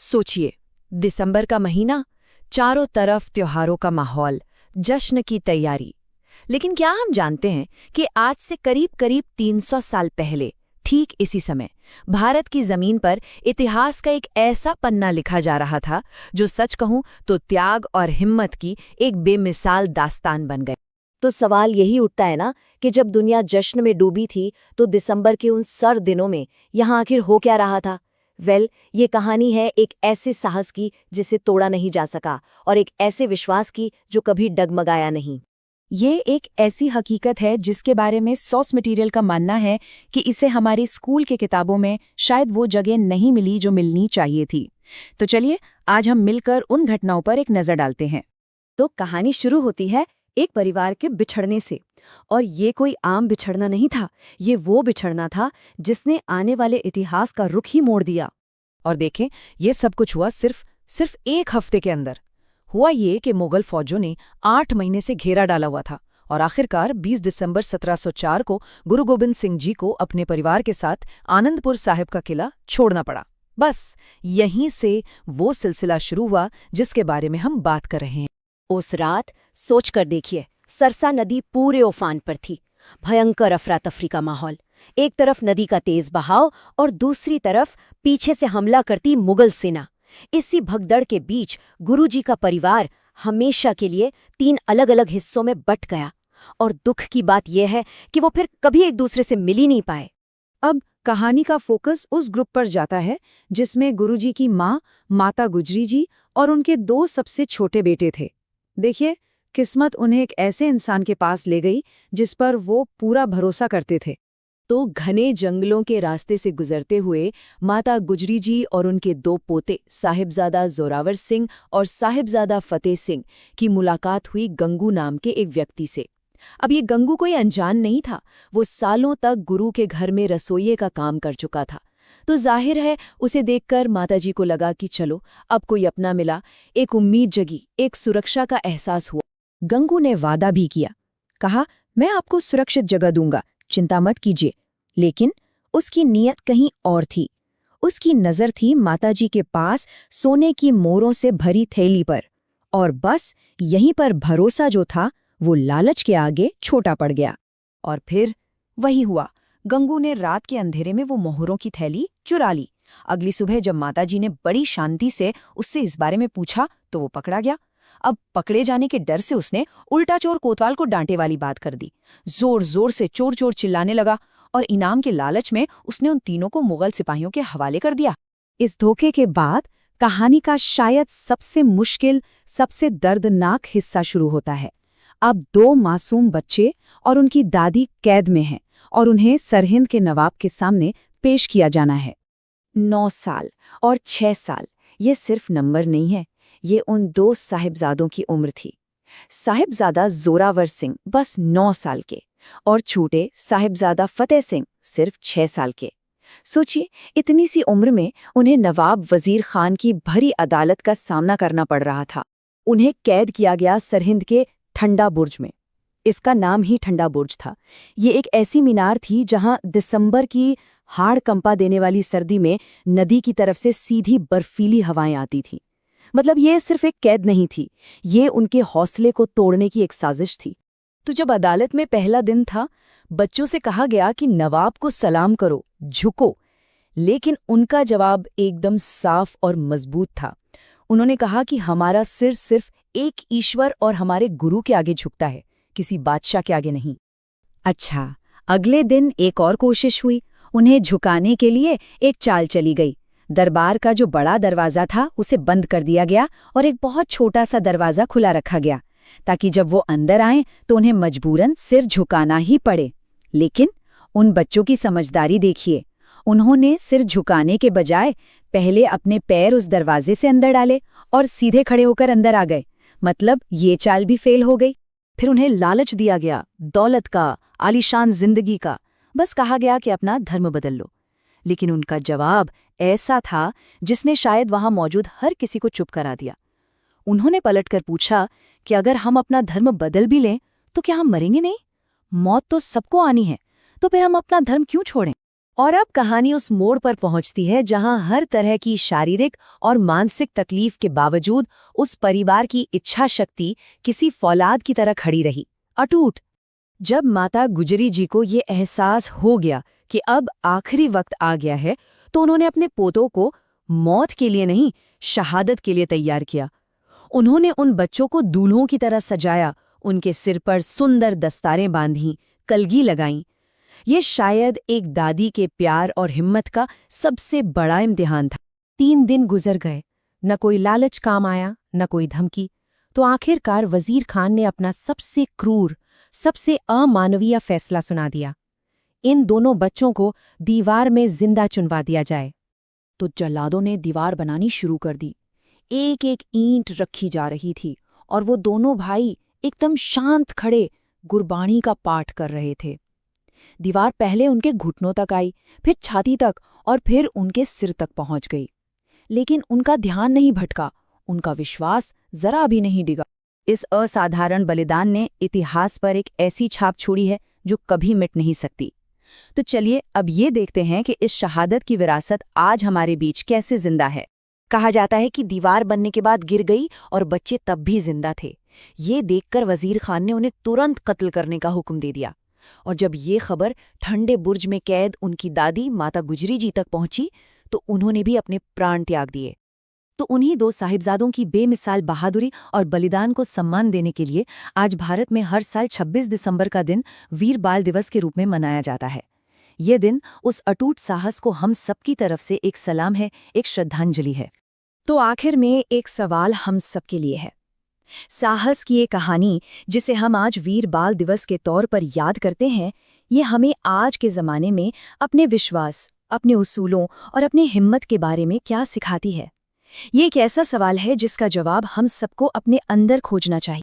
सोचिए, दिसंबर का महीना, चारों तरफ त्योहारों का माहौल, जश्न की तैयारी। लेकिन क्या हम जानते हैं कि आज से करीब करीब 300 साल पहले, ठीक इसी समय, भारत की जमीन पर इतिहास का एक ऐसा पन्ना लिखा जा रहा था जो सच कहूं तो त्याग और हिम्मत की एक बेमिसाल दास्तान बन गए। तो सवाल यही उठता है ना कि जब दुनिया जश्न में डूबी थी तो दिसंबर के उन सर्द दिनों में यहाँ आखिर हो क्या रहा था। ये कहानी है एक ऐसे साहस की जिसे तोड़ा नहीं जा सका और एक ऐसे विश्वास की जो कभी डगमगाया नहीं। ये एक ऐसी हकीकत है जिसके बारे में सोर्स मटेरियल का मानना है कि इसे हमारी स्कूल के किताबों में शायद वो जगह नहीं मिली जो मिलनी चाहिए थी। तो चलिए आज हम मिलकर उन घटनाओं पर एक नज़र डालते हैं। तो कहानी शुरू होती है एक परिवार के बिछड़ने से। और ये कोई आम बिछड़ना नहीं था, ये वो बिछड़ना था जिसने आने वाले इतिहास का रुख ही मोड़ दिया। और देखें, ये सब कुछ हुआ सिर्फ एक हफ्ते के अंदर। हुआ ये कि मुगल फौजों ने 8 महीने से घेरा डाला हुआ था और आखिरकार 20 दिसंबर 1704 को गुरु गोबिंद सिंह जी को अपने परिवार के साथ आनंदपुर साहिब का किला छोड़ना पड़ा। बस यहीं से वो सिलसिला शुरू हुआ जिसके बारे में हम बात कर रहे हैं। उस रात सोच कर देखिए, सरसा नदी पूरे उफान पर थी। भयंकर अफरा तफरी का माहौल, एक तरफ नदी का तेज बहाव और दूसरी तरफ पीछे से हमला करती मुगल सेना। इसी भगदड़ के बीच गुरुजी का परिवार हमेशा के लिए 3 अलग-अलग हिस्सों में बट गया। और दुख की बात यह है कि वो फिर कभी एक दूसरे से मिल ही नहीं पाए। अब कहानी का फोकस उस ग्रुप पर जाता है जिसमें गुरुजी की माँ माता गुजरी जी और उनके 2 सबसे छोटे बेटे थे। देखिए, किस्मत उन्हें एक ऐसे इंसान के पास ले गई जिस पर वो पूरा भरोसा करते थे। तो घने जंगलों के रास्ते से गुजरते हुए माता गुजरी जी और उनके 2 पोते साहिबजादा जोरावर सिंह और साहिबजादा फतेह सिंह की मुलाकात हुई गंगू नाम के एक व्यक्ति से। अब ये गंगू कोई अनजान नहीं था, वो सालों तक गुरु के घर में रसोइये का काम कर चुका था। तो जाहिर है उसे देखकर माताजी को लगा कि चलो अब कोई अपना मिला, एक उम्मीद जगी, एक सुरक्षा का एहसास हुआ। गंगू ने वादा भी किया, कहा मैं आपको सुरक्षित जगह दूंगा, चिंता मत कीजिए। लेकिन उसकी नीयत कहीं और थी। उसकी नजर थी माताजी के पास सोने की मोरों से भरी थैली पर, और बस यहीं पर भरोसा जो था वो लालच के आगे छोटा पड़ गया। और फिर वही हुआ, गंगू ने रात के अंधेरे में वो मोहरों की थैली चुरा ली। अगली सुबह जब माताजी ने बड़ी शांति से उससे इस बारे में पूछा तो वो पकड़ा गया। अब पकड़े जाने के डर से उसने उल्टा चोर कोतवाल को डांटे वाली बात कर दी। जोर जोर से चोर चोर चिल्लाने लगा और इनाम के लालच में उसने उन तीनों को मुगल सिपाहियों के हवाले कर दिया। इस धोखे के बाद कहानी का शायद सबसे मुश्किल, सबसे दर्दनाक हिस्सा शुरू होता है। अब 2 मासूम बच्चे और उनकी दादी कैद में हैं और उन्हें सरहिंद के नवाब के सामने पेश किया जाना है। 9 साल और 6 साल, ये सिर्फ नंबर नहीं है, ये उन 2 साहिबजादों की उम्र थी। साहिबजादा जोरावर सिंह बस 9 साल के और छोटे साहिबजादा फतेह सिंह सिर्फ 6 साल के। सोचिए, इतनी सी उम्र में उन्हें नवाब वजीर खान की भरी अदालत का सामना करना पड़ रहा था। उन्हें कैद किया गया सरहिंद के ठंडा बुर्ज में। इसका नाम ही ठंडा बुर्ज था। ये एक ऐसी मीनार थी जहां दिसंबर की हाड़ कंपा देने वाली सर्दी में नदी की तरफ से सीधी बर्फीली हवाएं आती थीं। मतलब ये सिर्फ एक कैद नहीं थी, ये उनके हौसले को तोड़ने की एक साजिश थी। तो जब अदालत में पहला दिन था, बच्चों से कहा गया कि नवाब को सलाम करो, झुको। लेकिन उनका जवाब एकदम साफ और मजबूत था। उन्होंने कहा कि हमारा सिर सिर्फ एक ईश्वर और हमारे गुरु के आगे झुकता है, किसी बादशाह के आगे नहीं। अच्छा, अगले दिन एक और कोशिश हुई। उन्हें झुकाने के लिए एक चाल चली गई। दरबार का जो बड़ा दरवाजा था उसे बंद कर दिया गया और एक बहुत छोटा सा दरवाजा खुला रखा गया, ताकि जब वो अंदर आएं तो उन्हें मजबूरन सिर झुकाना ही पड़े। लेकिन उन बच्चों की समझदारी देखिए, उन्होंने सिर झुकाने के बजाय पहले अपने पैर उस दरवाजे से अंदर डाले और सीधे खड़े होकर अंदर आ गए। मतलब ये चाल भी फेल हो गई। फिर उन्हें लालच दिया गया, दौलत का, आलीशान जिंदगी का। बस कहा गया कि अपना धर्म बदल लो। लेकिन उनका जवाब ऐसा था जिसने शायद वहां मौजूद हर किसी को चुप करा दिया। उन्होंने पलटकर पूछा कि अगर हम अपना धर्म बदल भी लें तो क्या हम मरेंगे नहीं? मौत तो सबको आनी है, तो फिर हम अपना धर्म क्यों छोड़ें? और अब कहानी उस मोड़ पर पहुंचती है जहां हर तरह की शारीरिक और मानसिक तकलीफ के बावजूद उस परिवार की इच्छा शक्ति किसी फौलाद की तरह खड़ी रही, अटूट। जब माता गुजरी जी को ये एहसास हो गया कि अब आखिरी वक्त आ गया है, तो उन्होंने अपने पोतों को मौत के लिए नहीं, शहादत के लिए तैयार किया। उन्होंने उन बच्चों को दूल्हों की तरह सजाया, उनके सिर पर सुंदर दस्तारें बांधी, कलगी लगाईं। ये शायद एक दादी के प्यार और हिम्मत का सबसे बड़ा इम्तिहान था। 3 दिन गुजर गए, न कोई लालच काम आया, न कोई धमकी। तो आखिरकार वजीर खान ने अपना सबसे क्रूर, सबसे अमानवीय फैसला सुना दिया। इन दोनों बच्चों को दीवार में जिंदा चुनवा दिया जाए। तो जल्लादों ने दीवार बनानी शुरू कर दी। एक एक ईंट रखी जा रही थी और वो दोनों भाई एकदम शांत खड़े गुरबाणी का पाठ कर रहे थे। दीवार पहले उनके घुटनों तक आई, फिर छाती तक और फिर उनके सिर तक पहुंच गई। लेकिन उनका ध्यान नहीं भटका, उनका विश्वास जरा भी नहीं डिगा। इस असाधारण बलिदान ने इतिहास पर एक ऐसी छाप छोड़ी है जो कभी मिट नहीं सकती। तो चलिए अब ये देखते हैं कि इस शहादत की विरासत आज हमारे बीच कैसे जिंदा है। कहा जाता है कि दीवार बनने के बाद गिर गई और बच्चे तब भी जिंदा थे। ये देखकर वजीर खान ने उन्हें तुरंत कत्ल करने का हुक्म दे दिया। और जब ये खबर ठंडे बुर्ज में कैद उनकी दादी माता गुजरी जी तक पहुंची, तो उन्होंने भी अपने प्राण त्याग दिए। तो उन्हीं 2 साहिबजादों की बेमिसाल बहादुरी और बलिदान को सम्मान देने के लिए आज भारत में हर साल 26 दिसंबर का दिन वीर बाल दिवस के रूप में मनाया जाता है। ये दिन उस अटूट साहस को हम सबकी तरफ से एक सलाम है, एक श्रद्धांजलि है। तो आखिर में एक सवाल हम सबके लिए है। साहस की ये कहानी जिसे हम आज वीर बाल दिवस के तौर पर याद करते हैं, ये हमें आज के ज़माने में अपने विश्वास, अपने उसूलों और अपने हिम्मत के बारे में क्या सिखाती है? ये एक ऐसा सवाल है जिसका जवाब हम सबको अपने अंदर खोजना चाहिए।